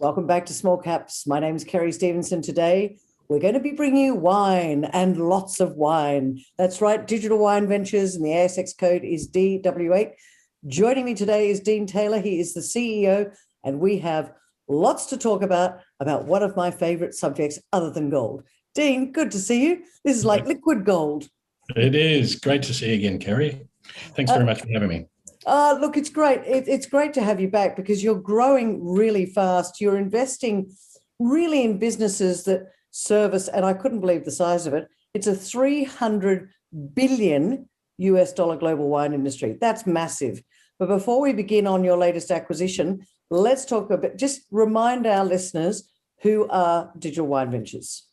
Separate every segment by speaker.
Speaker 1: Welcome back to Small Caps. My name is Kerry Stevenson. Today, we're going to be bringing you wine and lots of wine. That's right, Digital Wine Ventures, and the ASX code is DW8. Joining me today is Dean Taylor. He is the CEO, and we have lots to talk about one of my favourite subjects other than gold. Dean, good to see you. This is like liquid gold.
Speaker 2: It is. Great to see you again, Kerry. Thanks very much for having me.
Speaker 1: Look, it's great. It's great to have you back because you're growing really fast. You're investing really in businesses that service, and I couldn't believe the size of it. It's a $300 billion global wine industry. That's massive. But before we begin on your latest acquisition, let's talk a bit, just remind our listeners who are Digital Wine Ventures.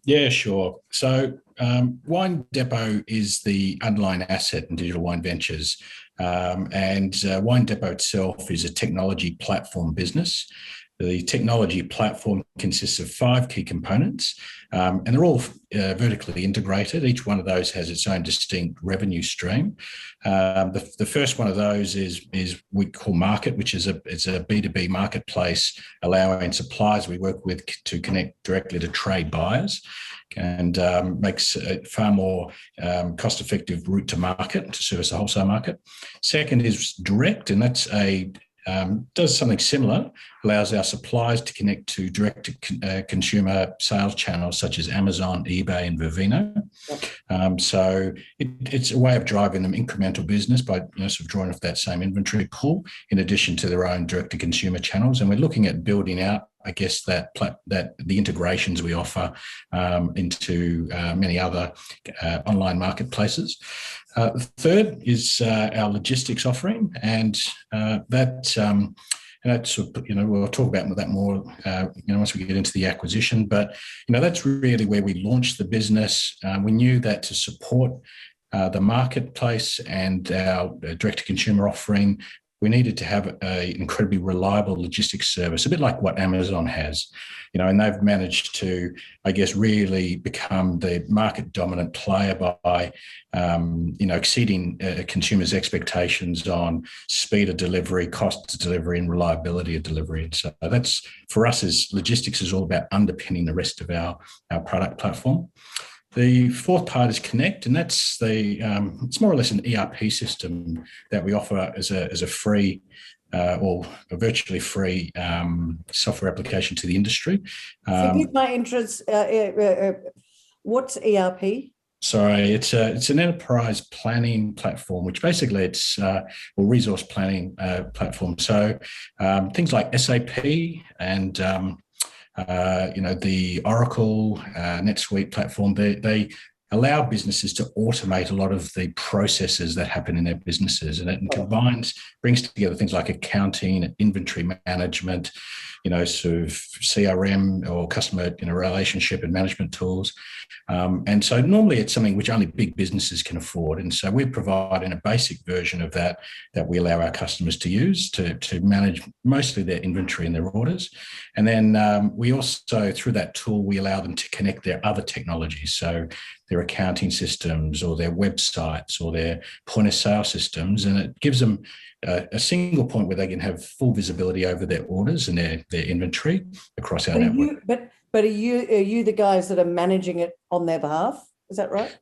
Speaker 2: Yeah, sure. So WineDepot is the underlying asset in Digital Wine Ventures. And WineDepot itself is a technology platform business. The technology platform consists of 5 key components, and they're all vertically integrated. Each one of those has its own distinct revenue stream. The first one of those is we call Market, which is it's a B2B marketplace allowing suppliers we work with to connect directly to trade buyers, and makes a far more cost-effective route to market to service the wholesale market. Second is Direct, and that's does something similar, allows our suppliers to connect to direct-to-consumer sales channels such as Amazon, eBay, and Vivino. So it's a way of driving them incremental business by sort of drawing off that same inventory pool in addition to their own direct-to-consumer channels. And we're looking at building out, I guess, that the integrations we offer into many other online marketplaces. The third is our logistics offering, and that's sort of, we'll talk about that more, once we get into the acquisition. But that's really where we launched the business. We knew that to support the marketplace and our direct-to-consumer offering, we needed to have an incredibly reliable logistics service, a bit like what Amazon has, and they've managed to, I guess, really become the market dominant player by, exceeding consumers' expectations on speed of delivery, cost of delivery, and reliability of delivery. And so that's, for us, logistics is all about underpinning the rest of our product platform. The fourth part is Connect, and that's it's more or less an ERP system that we offer as a free or a virtually free software application to the industry.
Speaker 1: Forgive my interest. What's ERP?
Speaker 2: Sorry, it's an enterprise planning platform, which basically it's resource planning platform. So things like SAP and the Oracle NetSuite platform, they allow businesses to automate a lot of the processes that happen in their businesses, and it brings together things like accounting, inventory management, sort of CRM or customer relationship and management tools. And so normally it's something which only big businesses can afford. And so we're providing a basic version of that we allow our customers to use to manage mostly their inventory and their orders. And then we also, through that tool, we allow them to connect their other technologies. So their accounting systems or their websites or their point of sale systems. And it gives them a single point where they can have full visibility over their orders and their inventory across our network.
Speaker 1: But are you the guys that are managing it on their behalf? Is that right?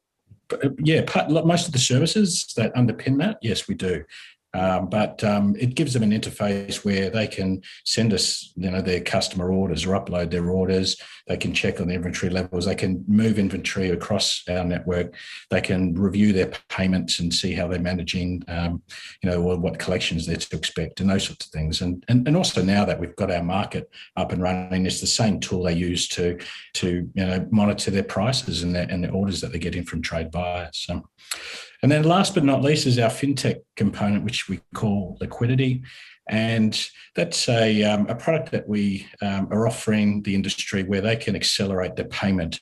Speaker 2: Yeah, most of the services that underpin that, yes, we do. But it gives them an interface where they can send us, their customer orders or upload their orders. They can check on the inventory levels. They can move inventory across our network. They can review their payments and see how they're managing, or what collections they're to expect and those sorts of things. And also now that we've got our market up and running, it's the same tool they use to monitor their prices and the orders that they're getting from trade buyers. So. And then last but not least is our fintech component, which we call Liquidity. And that's a product that we are offering the industry where they can accelerate their payment,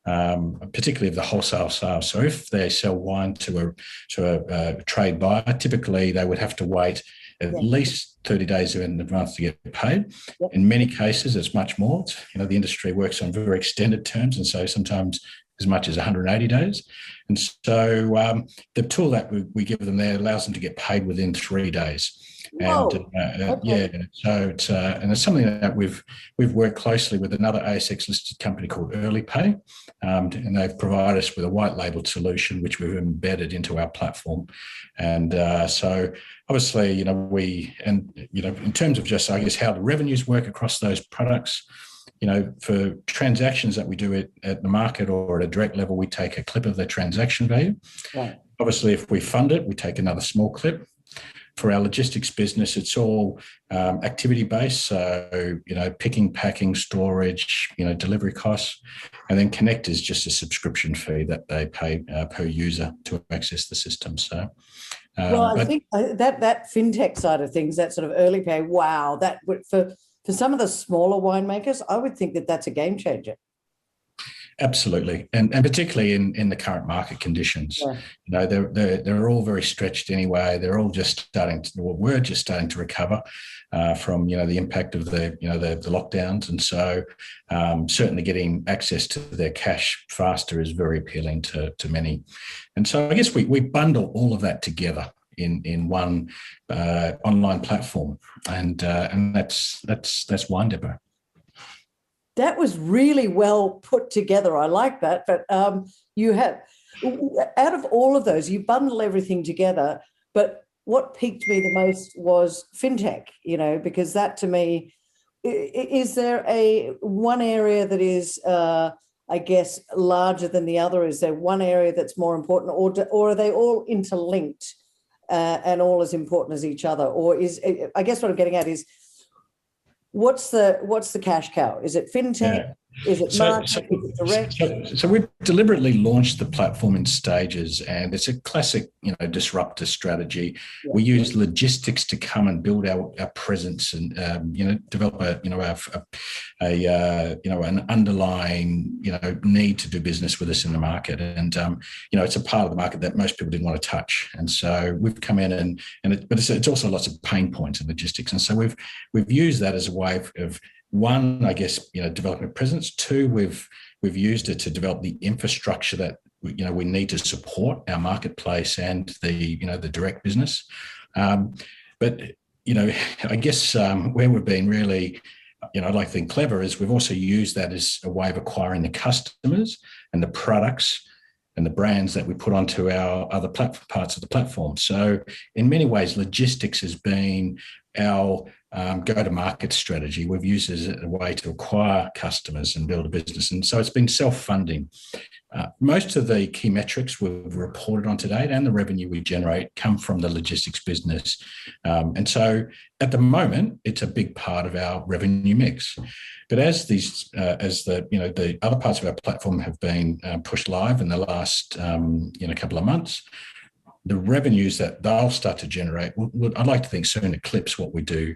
Speaker 2: particularly of the wholesale sales. So if they sell wine to a trade buyer, typically they would have to wait at least 30 days in advance to get paid. In many cases, it's much more. The industry works on very extended terms, and so sometimes as much as 180 days. And so the tool that we give them there allows them to get paid within 3 days.
Speaker 1: Whoa.
Speaker 2: And
Speaker 1: Okay.
Speaker 2: yeah, so it's something that we've worked closely with another ASX listed company called EarlyPay, and they've provided us with a white labeled solution which we've embedded into our platform. And so obviously, in terms of just, I guess, how the revenues work across those products, for transactions that we do at the market or at a direct level, we take a clip of the transaction value.
Speaker 1: Right.
Speaker 2: Obviously, if we fund it, we take another small clip. For our logistics business, it's all activity-based, so, picking, packing, storage, delivery costs, and then Connect is just a subscription fee that they pay per user to access the system. So,
Speaker 1: I think that fintech side of things, that sort of early pay, wow, that would, for some of the smaller winemakers, I would think that that's a game changer.
Speaker 2: Absolutely, and particularly in the current market conditions,
Speaker 1: Yeah.
Speaker 2: they're all very stretched anyway. They're all just starting to, well, we're just starting to recover from the impact of the lockdowns, and so certainly getting access to their cash faster is very appealing to many. And so I guess we bundle all of that together in one online platform, and that's WineDepot.
Speaker 1: That was really well put together. I like that. But you have, out of all of those, you bundle everything together. But what piqued me the most was fintech, because that to me, is there one area that is, I guess, larger than the other? Is there one area that's more important, or are they all interlinked and all as important as each other? Or I guess what I'm getting at is, what's the cash cow? Is it fintech? Yeah. Is it market? Is it direct?
Speaker 2: So we've deliberately launched the platform in stages, and it's a classic, disruptor strategy. Yeah. We use logistics to come and build our presence and develop an underlying need to do business with us in the market, and it's a part of the market that most people didn't want to touch, and so we've come in but it's also lots of pain points in logistics, and so we've used that as a way of, one, I guess, developing a presence. Two, we've used it to develop the infrastructure that we need to support our marketplace and the direct business. But I guess where we've been really, I'd like to think clever is we've also used that as a way of acquiring the customers and the products and the brands that we put onto our other parts of the platform. So in many ways, logistics has been our go-to-market strategy. We've used it as a way to acquire customers and build a business. And so it's been self-funding. Most of the key metrics we've reported on to date and the revenue we generate come from the logistics business. And so at the moment, it's a big part of our revenue mix. But as the other parts of our platform have been pushed live in the last couple of months, the revenues that they'll start to generate, I'd like to think soon eclipse what we do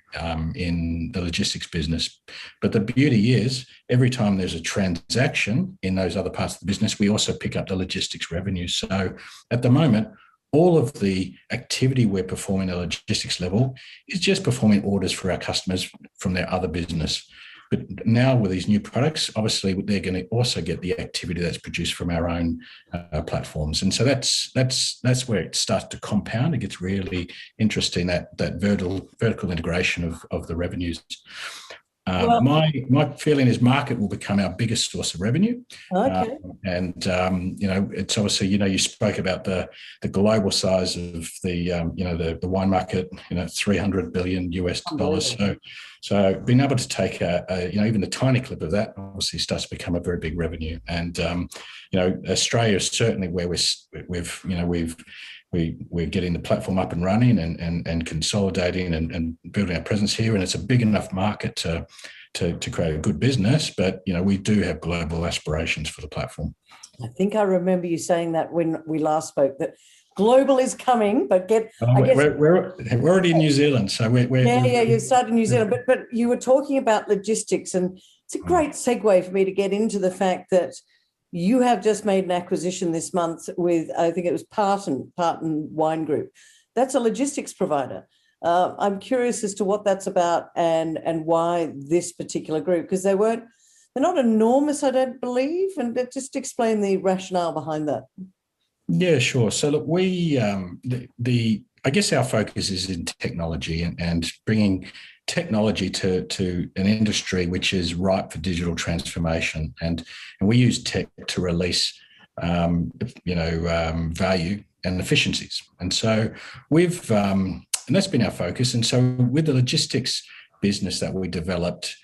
Speaker 2: in the logistics business. But the beauty is, every time there's a transaction in those other parts of the business, we also pick up the logistics revenue. So at the moment, all of the activity we're performing at a logistics level is just performing orders for our customers from their other business. But now with these new products, obviously they're going to also get the activity that's produced from our own platforms, and so that's where it starts to compound. It gets really interesting, that vertical integration of the revenues. My feeling is market will become our biggest source of revenue.
Speaker 1: Okay.
Speaker 2: It's obviously, you spoke about the global size of the wine market, $300 billion US. So being able to take even the tiny clip of that obviously starts to become a very big revenue. And Australia is certainly where we're getting the platform up and running and consolidating and building our presence here. And it's a big enough market to create a good business, but we do have global aspirations for the platform.
Speaker 1: I think I remember you saying that when we last spoke, that global is coming, but
Speaker 2: we're already in New Zealand, so
Speaker 1: you started in New Zealand, but you were talking about logistics, and it's a great segue for me to get into the fact that you have just made an acquisition this month with, I think it was Parton Wine Group. That's a logistics provider. I'm curious as to what that's about and why this particular group, because they weren't They're not enormous, I don't believe. And just explain the rationale behind that.
Speaker 2: Yeah, sure. So look, we I guess our focus is in technology and bringing technology to an industry which is ripe for digital transformation, and we use tech to release value and efficiencies. And so and that's been our focus. And so with the logistics business that we developed,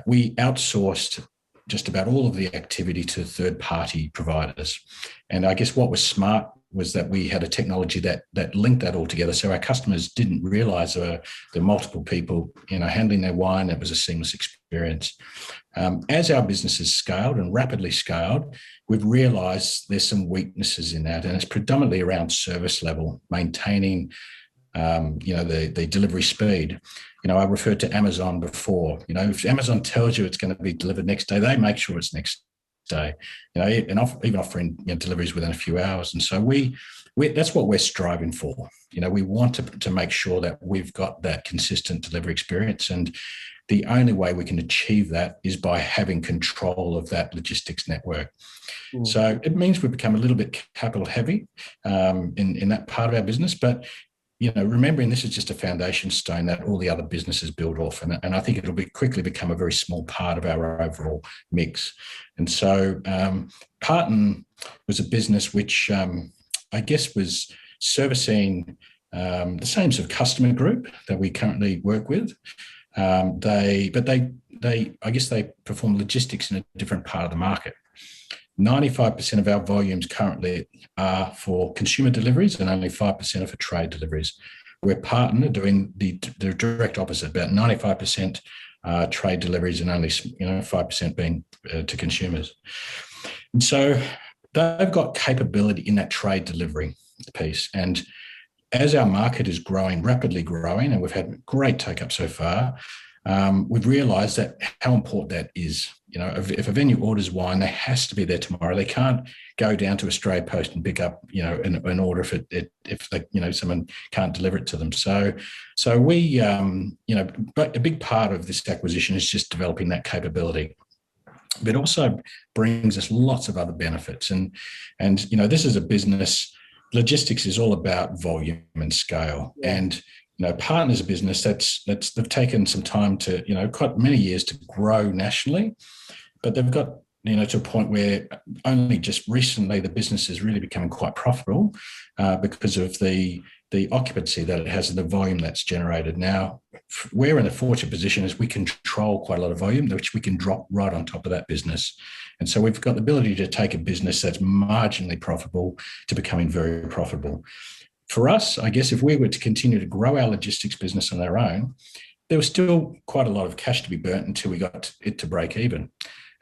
Speaker 2: we outsourced just about all of the activity to third-party providers. And I guess what was smart was that we had a technology that linked that all together. So our customers didn't realize there were multiple people, handling their wine. It was a seamless experience. As our business has scaled and rapidly scaled, we've realized there's some weaknesses in that. And it's predominantly around service level, maintaining the delivery speed. I referred to Amazon before. If Amazon tells you it's going to be delivered next day, they make sure it's next day. And even offering deliveries within a few hours. And so we that's what we're striving for. We want to make sure that we've got that consistent delivery experience, and the only way we can achieve that is by having control of that logistics network. So it means we've become a little bit capital heavy in that part of our business, but remembering this is just a foundation stone that all the other businesses build off. And I think it'll quickly become a very small part of our overall mix. And so Parton was a business which I guess was servicing the same sort of customer group that we currently work with. They perform logistics in a different part of the market. 95% of our volumes currently are for consumer deliveries and only 5% are for trade deliveries. We're Parton are doing the direct opposite, about 95% trade deliveries and only 5% being to consumers. And so they've got capability in that trade delivery piece. And as our market is rapidly growing, and we've had great take-up so far, we've realised that how important that is. If a venue orders wine, they has to be there tomorrow. They can't go down to Australia Post and pick up, an order if someone can't deliver it to them. So we, but a big part of this acquisition is just developing that capability. But it also brings us lots of other benefits. And this is a business. Logistics is all about volume and scale. And Parton is a business they've taken some time to, quite many years to grow nationally, but they've got, to a point where only just recently the business is really becoming quite profitable because of the occupancy that it has and the volume that's generated. Now, we're in a fortunate position as we control quite a lot of volume, which we can drop right on top of that business. And so we've got the ability to take a business that's marginally profitable to becoming very profitable. For us, I guess if we were to continue to grow our logistics business on our own, there was still quite a lot of cash to be burnt until we got it to break even.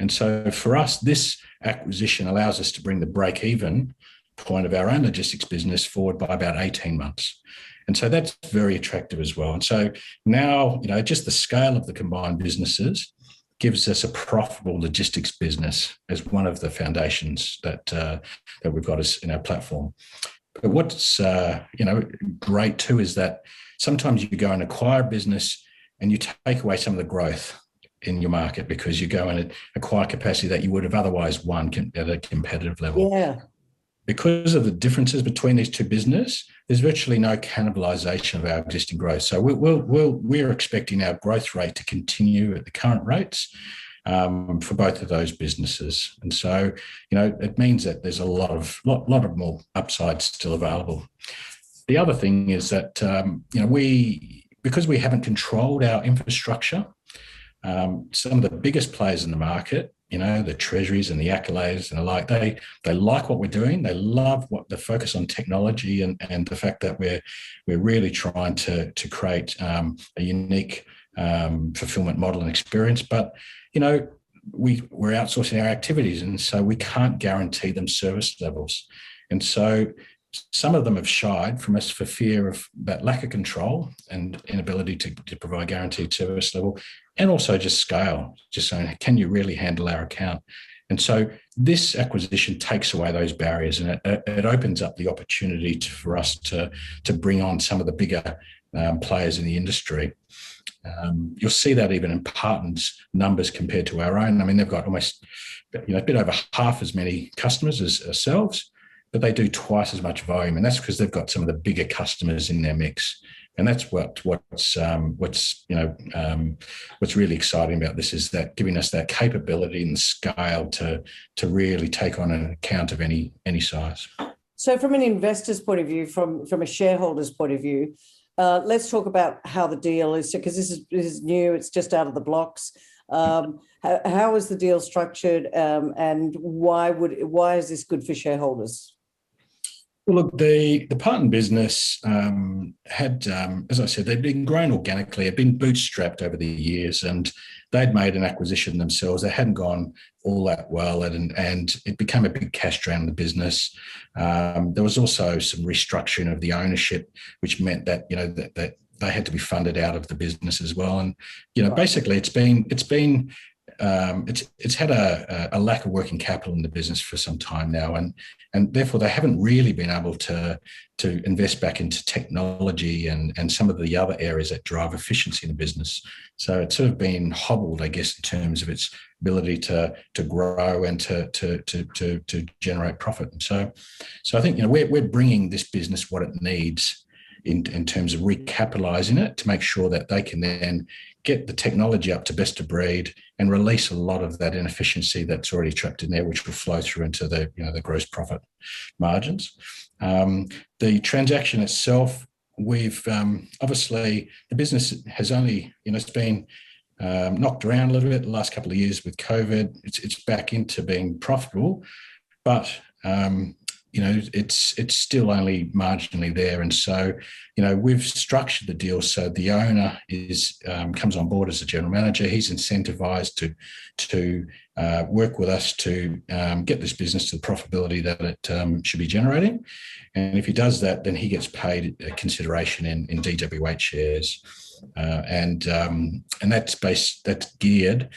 Speaker 2: And so for us, this acquisition allows us to bring the break even point of our own logistics business forward by about 18 months. And so that's very attractive as well. And so now, just the scale of the combined businesses gives us a profitable logistics business as one of the foundations that we've got in our platform. But what's great too is that sometimes you go and acquire a business and you take away some of the growth in your market because you go and acquire capacity that you would have otherwise won at a competitive level.
Speaker 1: Yeah.
Speaker 2: Because of the differences between these two businesses, there's virtually no cannibalization of our existing growth. So we're expecting our growth rate to continue at the current rates for both of those businesses. And so, it means that there's a lot of more upside still available. The other thing is that, because we haven't controlled our infrastructure, some of the biggest players in the market, the treasuries and the accolades and the like, they like what we're doing. They love the focus on technology and the fact that we're really trying to create a unique fulfillment model and experience. But, we're outsourcing our activities, and so we can't guarantee them service levels. And so some of them have shied from us for fear of that lack of control and inability to provide guaranteed service level, and also just scale, just saying, can you really handle our account? And so this acquisition takes away those barriers, and it opens up the opportunity for us to bring on some of the bigger players in the industry. You'll see that even in Parton's numbers compared to our own. I mean, they've got almost, a bit over half as many customers as ourselves, but they do twice as much volume, and that's because they've got some of the bigger customers in their mix. And that's what's really exciting about this, is that giving us that capability and scale to really take on an account of any size.
Speaker 1: So, from an investor's point of view, from a shareholder's point of view, let's talk about how the deal is, because this is new. It's just out of the blocks. How is the deal structured, and why is this good for shareholders?
Speaker 2: Well, look, the Parton business had, as I said, they'd been grown organically, had been bootstrapped over the years, and they'd made an acquisition themselves. They hadn't gone all that well, and it became a big cash drain on the business. There was also some restructuring of the ownership, which meant that that they had to be funded out of the business as well. And basically, it's had a lack of working capital in the business for some time now, and therefore they haven't really been able to invest back into technology and some of the other areas that drive efficiency in the business. So it's sort of been hobbled, I guess, in terms of its ability to grow and to generate profit. And so I think we're bringing this business what it needs in terms of recapitalizing it to make sure that they can then get the technology up to best of breed and release a lot of that inefficiency that's already trapped in there, which will flow through into the the gross profit margins. The transaction itself, we've obviously, the business has only it's been knocked around a little bit the last couple of years with COVID. It's back into being profitable, but it's still only marginally there. And so, we've structured the deal so the owner comes on board as a general manager. He's incentivized to work with us to get this business to the profitability that it should be generating. And if he does that, then he gets paid a consideration in DW8 shares, and that's geared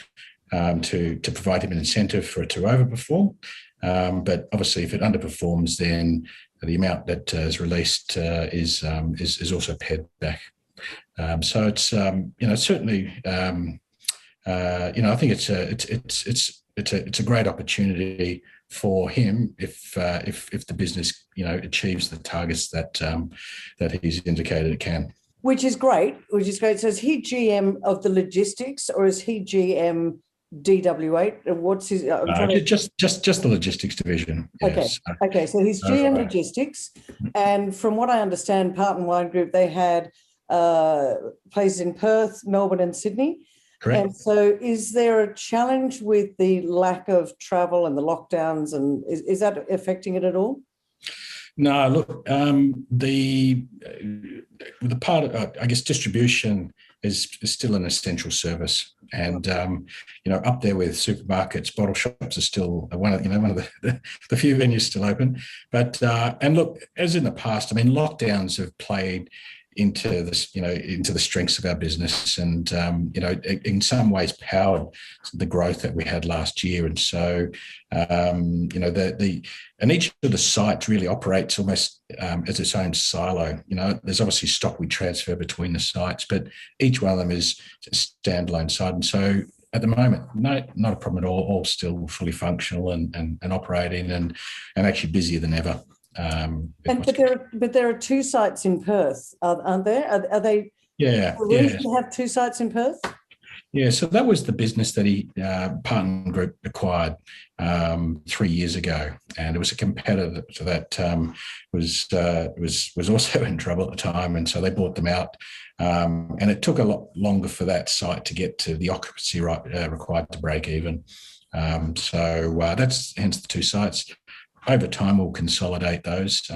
Speaker 2: to provide him an incentive for it to overperform. But obviously, if it underperforms, then the amount that is released is also paid back. So it's certainly I think it's a great opportunity for him if the business achieves the targets that he's indicated it can.
Speaker 1: Which is great. So is he GM of the logistics, or is he GM DW8? What's his?
Speaker 2: Just the logistics division.
Speaker 1: Yes. Okay. So he's GM logistics, and from what I understand, Parton Wine Group, they had places in Perth, Melbourne, and Sydney.
Speaker 2: Correct.
Speaker 1: And so, is there a challenge with the lack of travel and the lockdowns, and is that affecting it at all?
Speaker 2: No, look, the part of, I guess, distribution is still an essential service, and up there with supermarkets, bottle shops are still one of the few venues still open. But and look, as in the past, I mean, lockdowns have played into this, into the strengths of our business, and in some ways powered the growth that we had last year. And so and each of the sites really operates almost as its own silo. There's obviously stock we transfer between the sites, but each one of them is a standalone site. And so at the moment, no, not a problem at all still fully functional and operating and actually busier than ever.
Speaker 1: But there are two sites in Perth, aren't there? Are they?
Speaker 2: Yeah.
Speaker 1: To have two sites in Perth?
Speaker 2: Yeah. So that was the business that Parton Group acquired 3 years ago, and it was a competitor to that was also in trouble at the time, and so they bought them out. And it took a lot longer for that site to get to the occupancy required to break even. So that's hence the two sites. Over time, we'll consolidate those,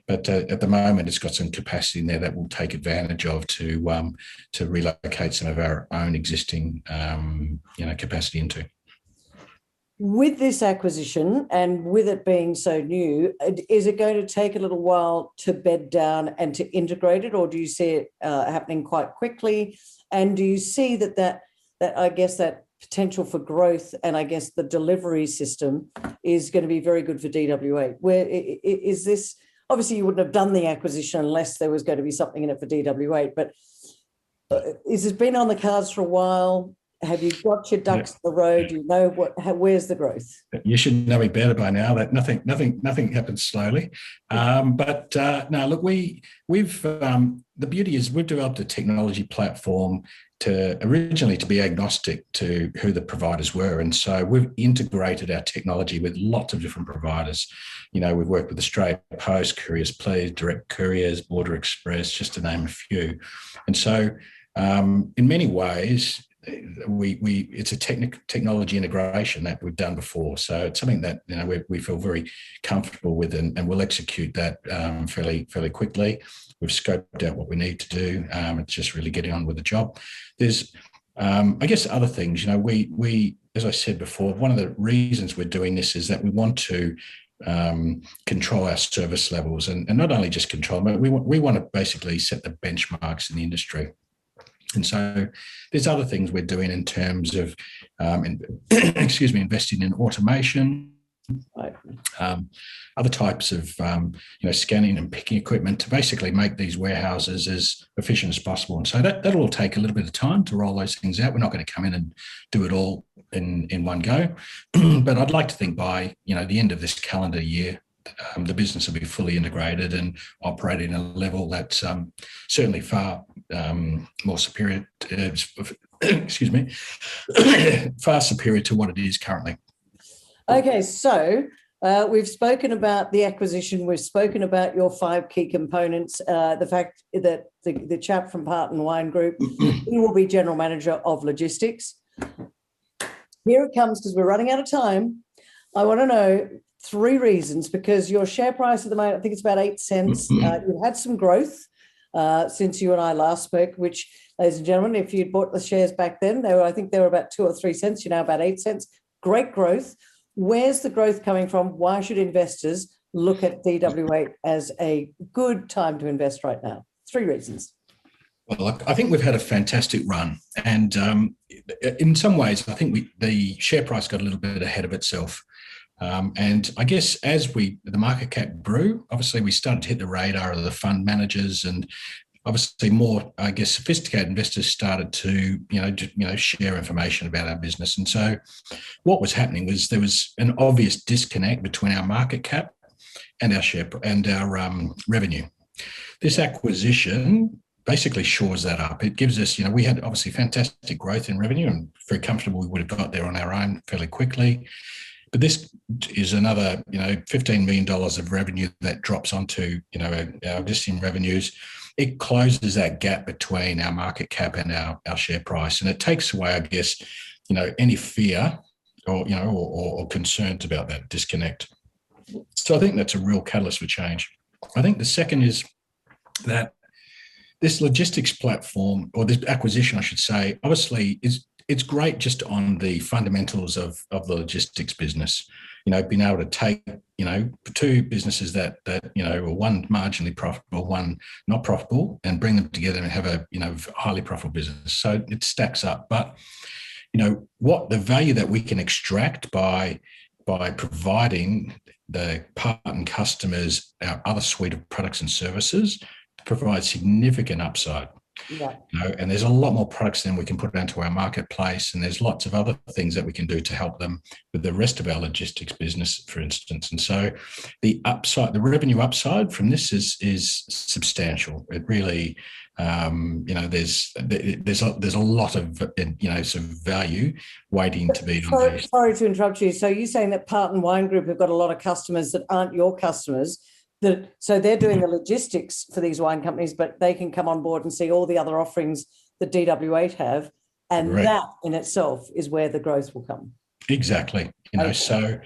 Speaker 2: but at the moment, it's got some capacity in there that we'll take advantage of to relocate some of our own existing, capacity into.
Speaker 1: With this acquisition and with it being so new, is it going to take a little while to bed down and to integrate it, or do you see it happening quite quickly? And do you see that I guess that potential for growth and I guess the delivery system is going to be very good for DW8? Where is this? obviously you wouldn't have done the acquisition unless there was going to be something in it for DW8, but is it been on the cards for a while? Have you got your ducks in the road? Do you know where's the growth?
Speaker 2: You should know me better by now that nothing happens slowly. But no, look, we've the beauty is we've developed a technology platform originally to be agnostic to who the providers were, and so we've integrated our technology with lots of different providers. We've worked with Australia Post, Couriers Please, Direct Couriers, Border Express, just to name a few, and so in many ways, it's a technology integration that we've done before. So it's something that we feel very comfortable with, and we'll execute that fairly quickly. We've scoped out what we need to do. It's just really getting on with the job. There's, I guess, other things. We, as I said before, one of the reasons we're doing this is that we want to control our service levels, and not only just control, but we want to basically set the benchmarks in the industry. And so there's other things we're doing in terms of, investing in automation,
Speaker 1: right.
Speaker 2: Other types of, scanning and picking equipment to basically make these warehouses as efficient as possible. And so that'll all take a little bit of time to roll those things out. We're not going to come in and do it all in one go, but I'd like to think by, the end of this calendar year, the business will be fully integrated and operating at a level that's certainly far more superior far superior to what it is currently.
Speaker 1: Okay, so we've spoken about the acquisition. We've spoken about your 5 key components. The fact that the chap from Parton Wine Group, he will be general manager of logistics. Here it comes, because we're running out of time. I want to know 3 reasons, because your share price at the moment, I think it's about 8 cents. You've had some growth since you and I last spoke, which, ladies and gentlemen, if you'd bought the shares back then, I think they were about 2 or 3 cents. You're now about 8 cents. Great growth. Where's the growth coming from? Why should investors look at DW8 as a good time to invest right now? 3 reasons.
Speaker 2: Well, I think we've had a fantastic run, and in some ways, I think the share price got a little bit ahead of itself. And I guess as the market cap grew, obviously we started to hit the radar of the fund managers, and obviously more, I guess, sophisticated investors started to, share information about our business. And so what was happening was there was an obvious disconnect between our market cap and our share and our revenue. This acquisition basically shores that up. It gives us, we had obviously fantastic growth in revenue, and very comfortable we would have got there on our own fairly quickly. But this is another, $15 million of revenue that drops onto, our existing revenues. It closes that gap between our market cap and our share price, and it takes away, I guess, any fear or concerns about that disconnect. So I think that's a real catalyst for change. I think the second is that this logistics platform, or this acquisition, I should say, obviously it's great just on the fundamentals of the logistics business. Being able to take, 2 businesses that one marginally profitable, one not profitable, and bring them together and have a, highly profitable business. So it stacks up. But, what the value that we can extract by providing the Parton customers our other suite of products and services provides significant upside.
Speaker 1: Yeah.
Speaker 2: And there's a lot more products than we can put into our marketplace, and there's lots of other things that we can do to help them with the rest of our logistics business, for instance. And so the revenue upside from this is substantial. It really, there's a lot of sort of value waiting to be unleashed.
Speaker 1: Sorry to interrupt you. So you're saying that Parton Wine Group have got a lot of customers that aren't your customers. So they're doing the logistics for these wine companies, but they can come on board and see all the other offerings that DW8 have, and right. That in itself is where the growth will come.
Speaker 2: Exactly. So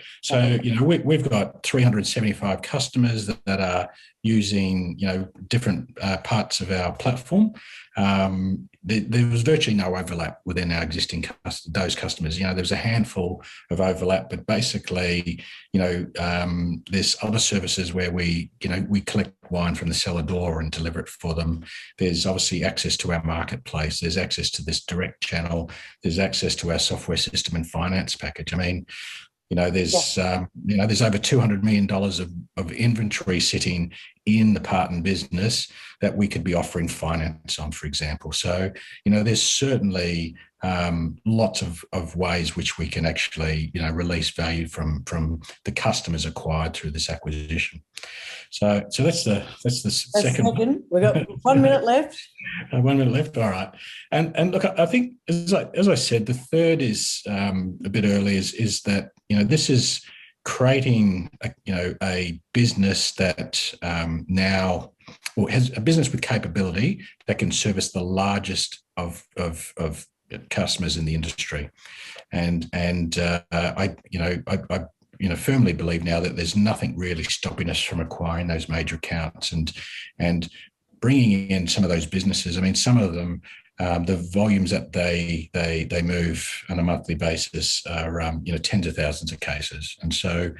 Speaker 2: we've got 375 customers that are using different parts of our platform. There was virtually no overlap within our existing those customers. There's a handful of overlap, but basically, there's other services where we collect wine from the cellar door and deliver it for them. There's obviously access to our marketplace. There's access to this direct channel. There's access to our software system and finance package. I mean, There's there's over $200 million of inventory sitting in the Parton business that we could be offering finance on, for example. So, there's certainly lots of ways which we can actually, release value from the customers acquired through this acquisition. So that's the second.
Speaker 1: We've got 1 minute left.
Speaker 2: 1 minute left. All right. And look, I think as I said, the third is a bit early. Is that this is creating a business that now has a business with capability that can service the largest of customers in the industry, and I firmly believe now that there's nothing really stopping us from acquiring those major accounts and bringing in some of those businesses. I mean, some of them, the volumes that they move on a monthly basis are tens of thousands of cases. And so,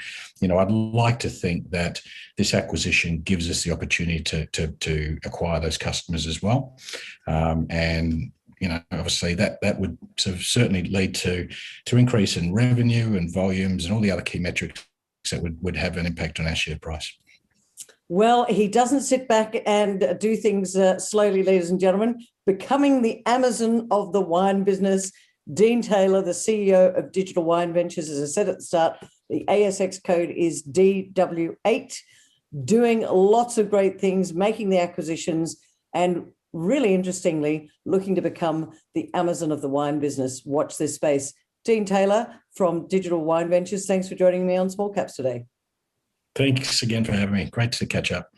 Speaker 2: I'd like to think that this acquisition gives us the opportunity to acquire those customers as well, and obviously that would sort of certainly lead to increase in revenue and volumes and all the other key metrics that would have an impact on our share price.
Speaker 1: Well, he doesn't sit back and do things slowly, ladies and gentlemen. Becoming the Amazon of the wine business, Dean Taylor, the CEO of Digital Wine Ventures. As I said at the start, the ASX code is DW8, doing lots of great things, making the acquisitions, and really interestingly, looking to become the Amazon of the wine business. Watch this space. Dean Taylor from Digital Wine Ventures, thanks for joining me on Small Caps today.
Speaker 2: Thanks again for having me. Great to catch up.